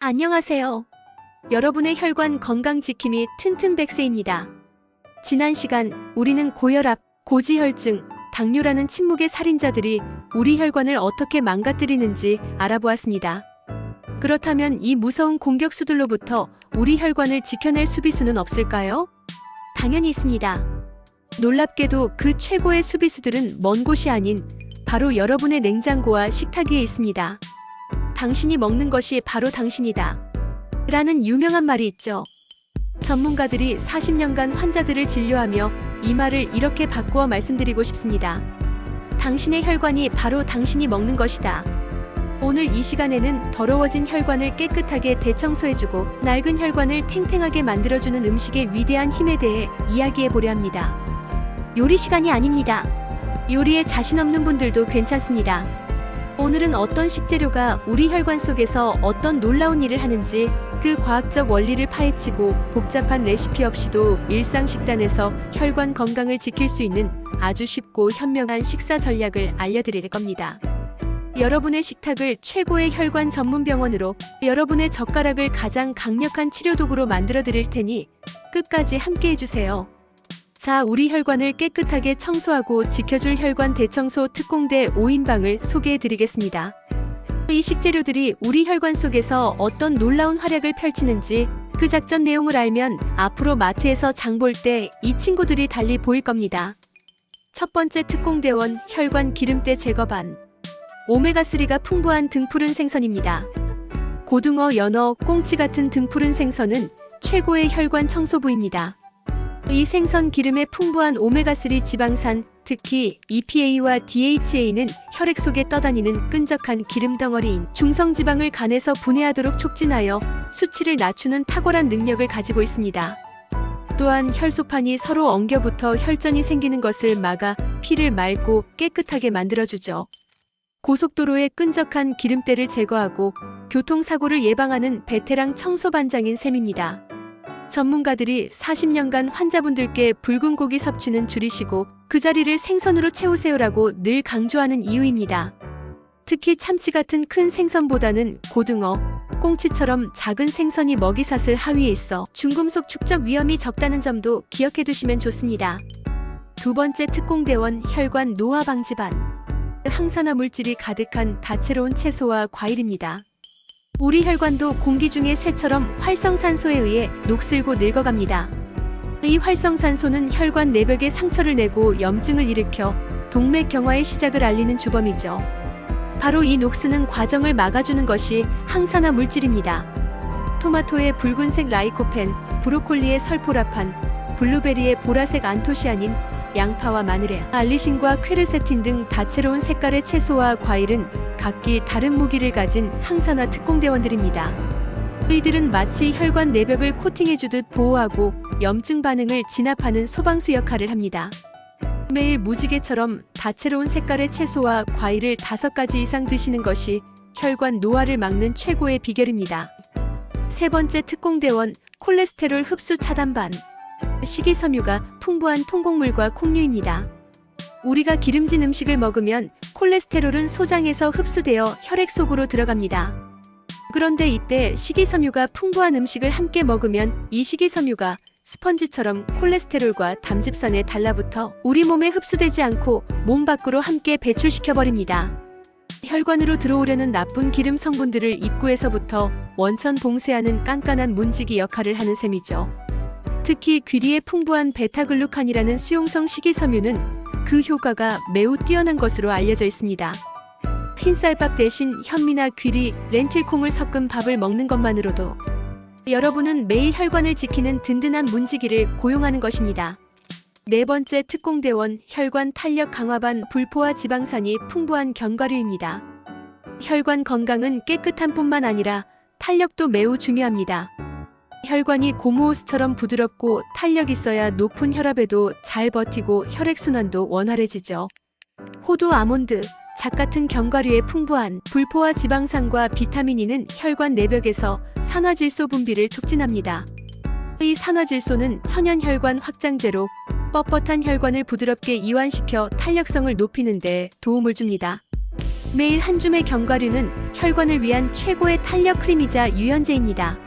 안녕하세요. 여러분의 혈관 건강 지킴이 튼튼백세입니다. 지난 시간 우리는 고혈압, 고지혈증, 당뇨라는 침묵의 살인자들이 우리 혈관을 어떻게 망가뜨리는지 알아보았습니다. 그렇다면 이 무서운 공격수들로부터 우리 혈관을 지켜낼 수비수는 없을까요? 당연히 있습니다. 놀랍게도 그 최고의 수비수들은 먼 곳이 아닌 바로 여러분의 냉장고와 식탁 위에 있습니다. 당신이 먹는 것이 바로 당신이다. 라는 유명한 말이 있죠. 전문가들이 40년간 환자들을 진료하며 이 말을 이렇게 바꾸어 말씀드리고 싶습니다. 당신의 혈관이 바로 당신이 먹는 것이다. 오늘 이 시간에는 더러워진 혈관을 깨끗하게 대청소해주고 낡은 혈관을 탱탱하게 만들어주는 음식의 위대한 힘에 대해 이야기해 보려 합니다. 요리 시간이 아닙니다. 요리에 자신 없는 분들도 괜찮습니다. 오늘은 어떤 식재료가 우리 혈관 속에서 어떤 놀라운 일을 하는지 그 과학적 원리를 파헤치고 복잡한 레시피 없이도 일상 식단에서 혈관 건강을 지킬 수 있는 아주 쉽고 현명한 식사 전략을 알려드릴 겁니다. 여러분의 식탁을 최고의 혈관 전문 병원으로, 여러분의 젓가락을 가장 강력한 치료도구로 만들어 드릴 테니 끝까지 함께 해주세요. 자, 우리 혈관을 깨끗하게 청소하고 지켜줄 혈관 대청소 특공대 5인방을 소개해 드리겠습니다. 이 식재료들이 우리 혈관 속에서 어떤 놀라운 활약을 펼치는지 그 작전 내용을 알면 앞으로 마트에서 장 볼 때 이 친구들이 달리 보일 겁니다. 첫 번째 특공대원, 혈관 기름때 제거반. 오메가3가 풍부한 등푸른 생선입니다. 고등어, 연어, 꽁치 같은 등푸른 생선은 최고의 혈관 청소부입니다. 이 생선 기름에 풍부한 오메가3 지방산, 특히 EPA와 DHA는 혈액 속에 떠다니는 끈적한 기름 덩어리인 중성지방을 간에서 분해하도록 촉진하여 수치를 낮추는 탁월한 능력을 가지고 있습니다. 또한 혈소판이 서로 엉겨붙어 혈전이 생기는 것을 막아 피를 맑고 깨끗하게 만들어주죠. 고속도로의 끈적한 기름때를 제거하고 교통사고를 예방하는 베테랑 청소반장인 셈입니다. 전문가들이 40년간 환자분들께 붉은 고기 섭취는 줄이시고 그 자리를 생선으로 채우세요라고 늘 강조하는 이유입니다. 특히 참치 같은 큰 생선보다는 고등어, 꽁치처럼 작은 생선이 먹이사슬 하위에 있어 중금속 축적 위험이 적다는 점도 기억해 두시면 좋습니다. 두 번째 특공대원, 혈관 노화 방지반. 항산화 물질이 가득한 다채로운 채소와 과일입니다. 우리 혈관도 공기 중의 쇠처럼 활성산소에 의해 녹슬고 늙어갑니다. 이 활성산소는 혈관 내벽에 상처를 내고 염증을 일으켜 동맥 경화의 시작을 알리는 주범이죠. 바로 이 녹쓰는 과정을 막아주는 것이 항산화 물질입니다. 토마토의 붉은색 라이코펜, 브로콜리의 설포라판, 블루베리의 보라색 안토시아닌, 양파와 마늘의 알리신과 퀘르세틴 등 다채로운 색깔의 채소와 과일은 각기 다른 무기를 가진 항산화 특공대원들입니다. 이들은 마치 혈관 내벽을 코팅해주듯 보호하고 염증 반응을 진압하는 소방수 역할을 합니다. 매일 무지개처럼 다채로운 색깔의 채소와 과일을 5가지 이상 드시는 것이 혈관 노화를 막는 최고의 비결입니다. 세 번째 특공대원, 콜레스테롤 흡수 차단반. 식이섬유가 풍부한 통곡물과 콩류입니다. 우리가 기름진 음식을 먹으면 콜레스테롤은 소장에서 흡수되어 혈액 속으로 들어갑니다. 그런데 이때 식이섬유가 풍부한 음식을 함께 먹으면 이 식이섬유가 스펀지처럼 콜레스테롤과 담즙산에 달라붙어 우리 몸에 흡수되지 않고 몸 밖으로 함께 배출시켜버립니다. 혈관으로 들어오려는 나쁜 기름 성분들을 입구에서부터 원천 봉쇄하는 깐깐한 문지기 역할을 하는 셈이죠. 특히 귀리에 풍부한 베타글루칸이라는 수용성 식이섬유는 그 효과가 매우 뛰어난 것으로 알려져 있습니다. 흰쌀밥 대신 현미나 귀리, 렌틸콩을 섞은 밥을 먹는 것만으로도 여러분은 매일 혈관을 지키는 든든한 문지기를 고용하는 것입니다. 네 번째 특공대원, 혈관 탄력 강화반. 불포화 지방산이 풍부한 견과류입니다. 혈관 건강은 깨끗한 뿐만 아니라 탄력도 매우 중요합니다. 혈관이 고무호스처럼 부드럽고 탄력 있어야 높은 혈압에도 잘 버티고 혈액순환도 원활해지죠. 호두, 아몬드, 잣 같은 견과류의 풍부한 불포화 지방산과 비타민 E는 혈관 내벽에서 산화질소 분비를 촉진합니다. 이 산화질소는 천연혈관 확장제로 뻣뻣한 혈관을 부드럽게 이완시켜 탄력성을 높이는 데 도움을 줍니다. 매일 한 줌의 견과류는 혈관을 위한 최고의 탄력 크림이자 유연제입니다.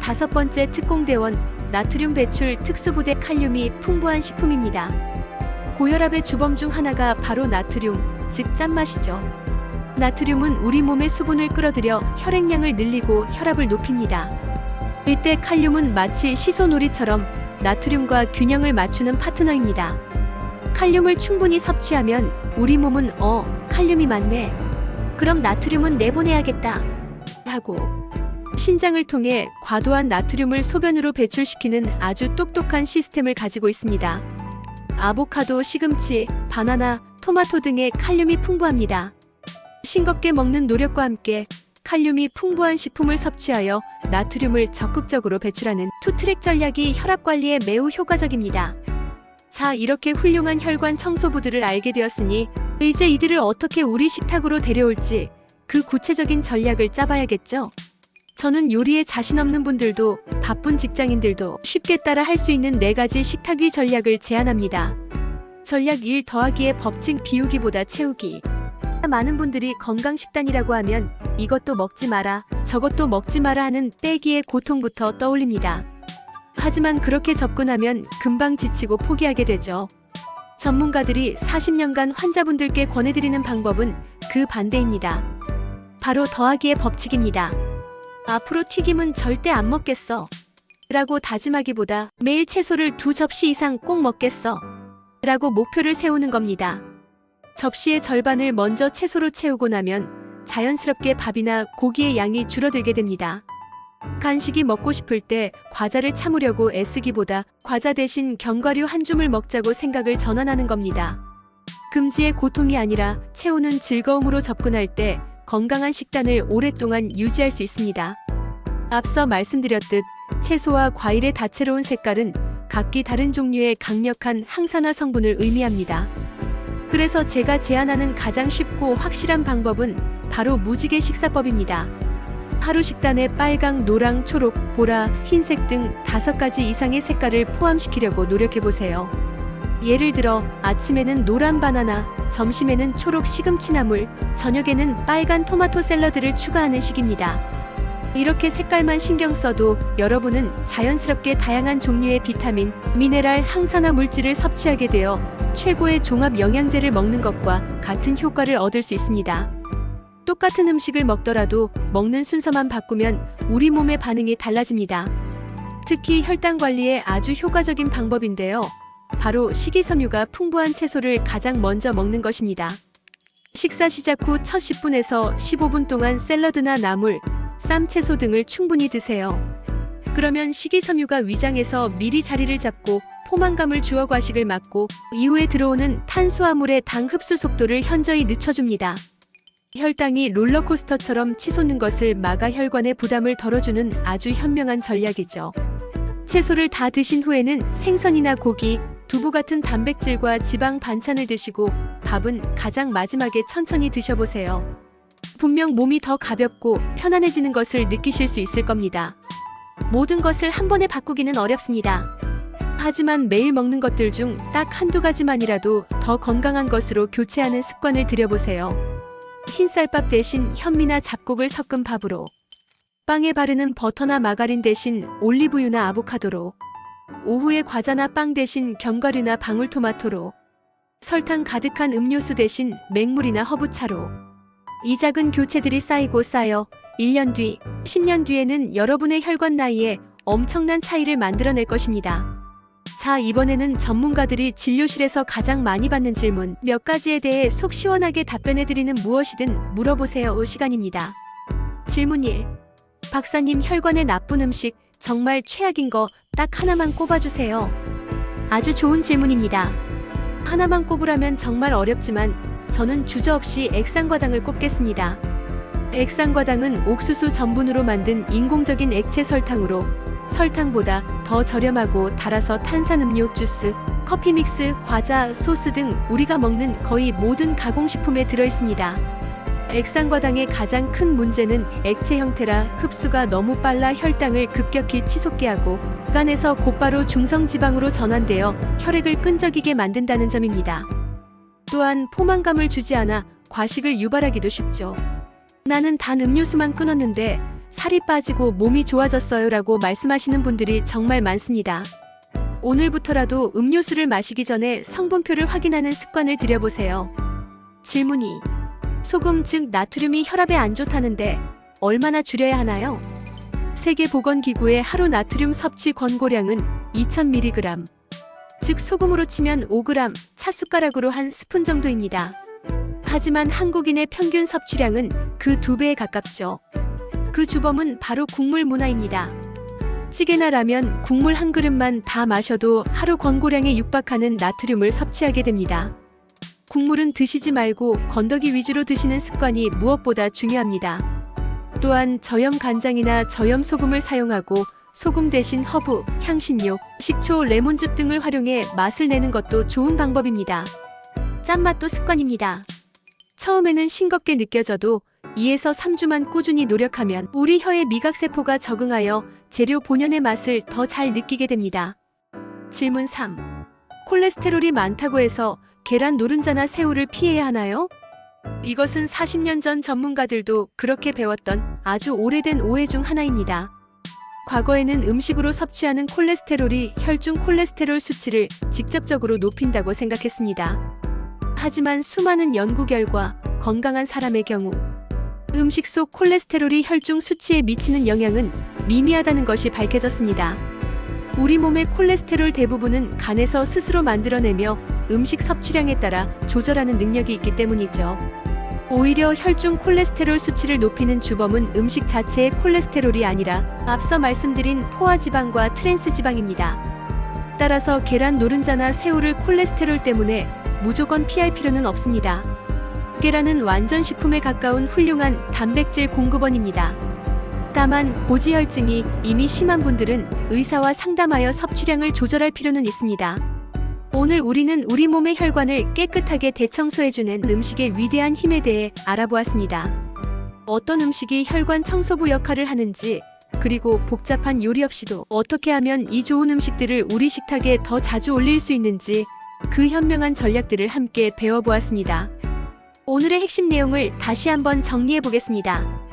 5번째 특공대원, 나트륨 배출 특수부대. 칼륨이 풍부한 식품입니다. 고혈압의 주범 중 하나가 바로 나트륨, 즉 짠맛이죠. 나트륨은 우리 몸의 수분을 끌어들여 혈액량을 늘리고 혈압을 높입니다. 이때 칼륨은 마치 시소놀이처럼 나트륨과 균형을 맞추는 파트너입니다. 칼륨을 충분히 섭취하면 우리 몸은 칼륨이 많네, 그럼 나트륨은 내보내야겠다 하고 신장을 통해 과도한 나트륨을 소변으로 배출시키는 아주 똑똑한 시스템을 가지고 있습니다. 아보카도, 시금치, 바나나, 토마토 등의 칼륨이 풍부합니다. 싱겁게 먹는 노력과 함께 칼륨이 풍부한 식품을 섭취하여 나트륨을 적극적으로 배출하는 투트랙 전략이 혈압 관리에 매우 효과적입니다. 자, 이렇게 훌륭한 혈관 청소부들을 알게 되었으니 이제 이들을 어떻게 우리 식탁으로 데려올지 그 구체적인 전략을 짜봐야겠죠? 저는 요리에 자신 없는 분들도 바쁜 직장인들도 쉽게 따라 할 수 있는 4가지 식탁 위 전략을 제안합니다. 전략 1. 더하기의 법칙. 비우기보다 채우기. 많은 분들이 건강식단이라고 하면 이것도 먹지 마라, 저것도 먹지 마라 하는 빼기의 고통부터 떠올립니다. 하지만 그렇게 접근하면 금방 지치고 포기하게 되죠. 전문가들이 40년간 환자분들께 권해드리는 방법은 그 반대입니다. 바로 더하기의 법칙입니다. 앞으로 튀김은 절대 안 먹겠어 라고 다짐하기보다 매일 채소를 2접시 이상 꼭 먹겠어 라고 목표를 세우는 겁니다. 접시의 절반을 먼저 채소로 채우고 나면 자연스럽게 밥이나 고기의 양이 줄어들게 됩니다. 간식이 먹고 싶을 때 과자를 참으려고 애쓰기보다 과자 대신 견과류 한 줌을 먹자고 생각을 전환하는 겁니다. 금지의 고통이 아니라 채우는 즐거움으로 접근할 때 건강한 식단을 오랫동안 유지할 수 있습니다. 앞서 말씀드렸듯 채소와 과일의 다채로운 색깔은 각기 다른 종류의 강력한 항산화 성분을 의미합니다. 그래서 제가 제안하는 가장 쉽고 확실한 방법은 바로 무지개 식사법입니다. 하루 식단에 빨강, 노랑, 초록, 보라, 흰색 등 5가지 이상의 색깔을 포함시키려고 노력해보세요. 예를 들어 아침에는 노란 바나나, 점심에는 초록 시금치나물, 저녁에는 빨간 토마토 샐러드를 추가하는 식입니다. 이렇게 색깔만 신경 써도 여러분은 자연스럽게 다양한 종류의 비타민, 미네랄, 항산화 물질을 섭취하게 되어 최고의 종합 영양제를 먹는 것과 같은 효과를 얻을 수 있습니다. 똑같은 음식을 먹더라도 먹는 순서만 바꾸면 우리 몸의 반응이 달라집니다. 특히 혈당 관리에 아주 효과적인 방법인데요. 바로 식이섬유가 풍부한 채소를 가장 먼저 먹는 것입니다. 식사 시작 후 첫 10분에서 15분 동안 샐러드나 나물, 쌈, 채소 등을 충분히 드세요. 그러면 식이섬유가 위장에서 미리 자리를 잡고 포만감을 주어 과식을 막고 이후에 들어오는 탄수화물의 당 흡수 속도를 현저히 늦춰줍니다. 혈당이 롤러코스터처럼 치솟는 것을 막아 혈관의 부담을 덜어주는 아주 현명한 전략이죠. 채소를 다 드신 후에는 생선이나 고기, 두부 같은 단백질과 지방 반찬을 드시고 밥은 가장 마지막에 천천히 드셔보세요. 분명 몸이 더 가볍고 편안해지는 것을 느끼실 수 있을 겁니다. 모든 것을 한 번에 바꾸기는 어렵습니다. 하지만 매일 먹는 것들 중 딱 한두 가지만이라도 더 건강한 것으로 교체하는 습관을 들여보세요. 흰쌀밥 대신 현미나 잡곡을 섞은 밥으로, 빵에 바르는 버터나 마가린 대신 올리브유나 아보카도로, 오후에 과자나 빵 대신 견과류나 방울토마토로, 설탕 가득한 음료수 대신 맹물이나 허브차로. 이 작은 교체들이 쌓이고 쌓여 1년 뒤, 10년 뒤에는 여러분의 혈관 나이에 엄청난 차이를 만들어낼 것입니다. 자, 이번에는 전문가들이 진료실에서 가장 많이 받는 질문 몇 가지에 대해 속 시원하게 답변해드리는 무엇이든 물어보세요 시간입니다. 질문 1. 박사님, 혈관에 나쁜 음식 정말 최악인 거 딱 하나만 꼽아주세요. 아주 좋은 질문입니다. 하나만 꼽으라면 정말 어렵지만 저는 주저없이 액상과당을 꼽겠습니다. 액상과당은 옥수수 전분으로 만든 인공적인 액체 설탕으로 설탕보다 더 저렴하고 달아서 탄산음료, 주스, 커피 믹스, 과자, 소스 등 우리가 먹는 거의 모든 가공식품에 들어있습니다. 액상과당의 가장 큰 문제는 액체 형태라 흡수가 너무 빨라 혈당을 급격히 치솟게 하고 간에서 곧바로 중성지방으로 전환되어 혈액을 끈적이게 만든다는 점입니다. 또한 포만감을 주지 않아 과식을 유발하기도 쉽죠. 나는 단 음료수만 끊었는데 살이 빠지고 몸이 좋아졌어요 라고 말씀하시는 분들이 정말 많습니다. 오늘부터라도 음료수를 마시기 전에 성분표를 확인하는 습관을 들여보세요. 질문 2. 소금 즉 나트륨이 혈압에 안 좋다는데 얼마나 줄여야 하나요? 세계보건기구의 하루 나트륨 섭취 권고량은 2000mg, 즉 소금으로 치면 5g, 차숟가락으로 한 스푼 정도입니다. 하지만 한국인의 평균 섭취량은 그 2배에 가깝죠. 그 주범은 바로 국물 문화입니다. 찌개나 라면, 국물 한 그릇만 다 마셔도 하루 권고량에 육박하는 나트륨을 섭취하게 됩니다. 국물은 드시지 말고 건더기 위주로 드시는 습관이 무엇보다 중요합니다. 또한 저염 간장이나 저염 소금을 사용하고 소금 대신 허브, 향신료, 식초, 레몬즙 등을 활용해 맛을 내는 것도 좋은 방법입니다. 짠맛도 습관입니다. 처음에는 싱겁게 느껴져도 2에서 3주만 꾸준히 노력하면 우리 혀의 미각세포가 적응하여 재료 본연의 맛을 더 잘 느끼게 됩니다. 질문 3. 콜레스테롤이 많다고 해서 계란 노른자나 새우를 피해야 하나요? 이것은 40년 전 전문가들도 그렇게 배웠던 아주 오래된 오해 중 하나입니다. 과거에는 음식으로 섭취하는 콜레스테롤이 혈중 콜레스테롤 수치를 직접적으로 높인다고 생각했습니다. 하지만 수많은 연구 결과 건강한 사람의 경우 음식 속 콜레스테롤이 혈중 수치에 미치는 영향은 미미하다는 것이 밝혀졌습니다. 우리 몸의 콜레스테롤 대부분은 간에서 스스로 만들어내며 음식 섭취량에 따라 조절하는 능력이 있기 때문이죠. 오히려 혈중 콜레스테롤 수치를 높이는 주범은 음식 자체의 콜레스테롤이 아니라 앞서 말씀드린 포화지방과 트랜스지방입니다. 따라서 계란 노른자나 새우를 콜레스테롤 때문에 무조건 피할 필요는 없습니다. 계란은 완전 식품에 가까운 훌륭한 단백질 공급원입니다. 다만 고지혈증이 이미 심한 분들은 의사와 상담하여 섭취량을 조절할 필요는 있습니다. 오늘 우리는 우리 몸의 혈관을 깨끗하게 대청소해주는 음식의 위대한 힘에 대해 알아보았습니다. 어떤 음식이 혈관 청소부 역할을 하는지, 그리고 복잡한 요리 없이도 어떻게 하면 이 좋은 음식들을 우리 식탁에 더 자주 올릴 수 있는지 그 현명한 전략들을 함께 배워보았습니다. 오늘의 핵심 내용을 다시 한번 정리해 보겠습니다.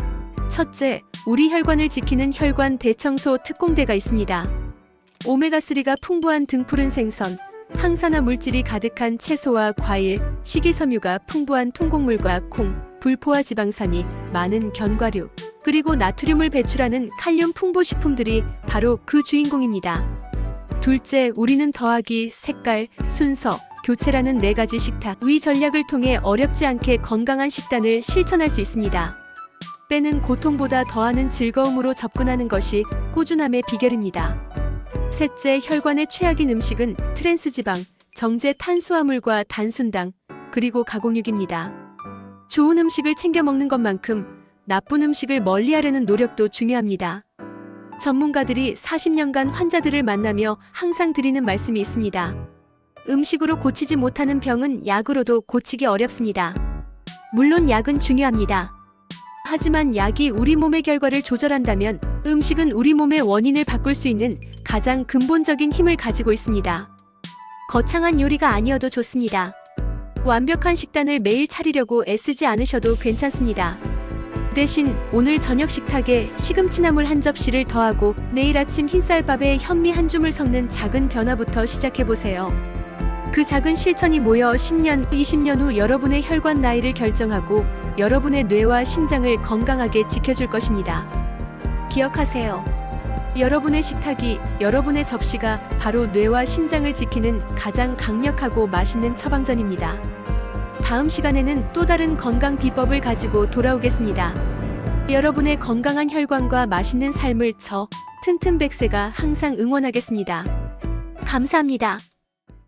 첫째, 우리 혈관을 지키는 혈관 대청소 특공대가 있습니다. 오메가3가 풍부한 등푸른 생선, 항산화 물질이 가득한 채소와 과일, 식이섬유가 풍부한 통곡물과 콩, 불포화 지방산이 많은 견과류, 그리고 나트륨을 배출하는 칼륨 풍부 식품들이 바로 그 주인공입니다. 둘째, 우리는 더하기, 색깔, 순서, 교체라는 4가지 식탁, 위 전략을 통해 어렵지 않게 건강한 식단을 실천할 수 있습니다. 빼는 고통보다 더하는 즐거움으로 접근하는 것이 꾸준함의 비결입니다. 셋째, 혈관의 최악인 음식은 트랜스지방, 정제 탄수화물과 단순당, 그리고 가공육입니다. 좋은 음식을 챙겨 먹는 것만큼 나쁜 음식을 멀리하려는 노력도 중요합니다. 전문가들이 40년간 환자들을 만나며 항상 드리는 말씀이 있습니다. 음식으로 고치지 못하는 병은 약으로도 고치기 어렵습니다. 물론 약은 중요합니다. 하지만 약이 우리 몸의 결과를 조절한다면 음식은 우리 몸의 원인을 바꿀 수 있는 가장 근본적인 힘을 가지고 있습니다. 거창한 요리가 아니어도 좋습니다. 완벽한 식단을 매일 차리려고 애쓰지 않으셔도 괜찮습니다. 대신 오늘 저녁 식탁에 시금치나물 한 접시를 더하고 내일 아침 흰쌀밥에 현미 한 줌을 섞는 작은 변화부터 시작해보세요. 그 작은 실천이 모여 10년, 20년 후 여러분의 혈관 나이를 결정하고 여러분의 뇌와 심장을 건강하게 지켜줄 것입니다. 기억하세요. 여러분의 식탁이, 여러분의 접시가 바로 뇌와 심장을 지키는 가장 강력하고 맛있는 처방전입니다. 다음 시간에는 또 다른 건강 비법을 가지고 돌아오겠습니다. 여러분의 건강한 혈관과 맛있는 삶을 튼튼백세가 항상 응원하겠습니다. 감사합니다.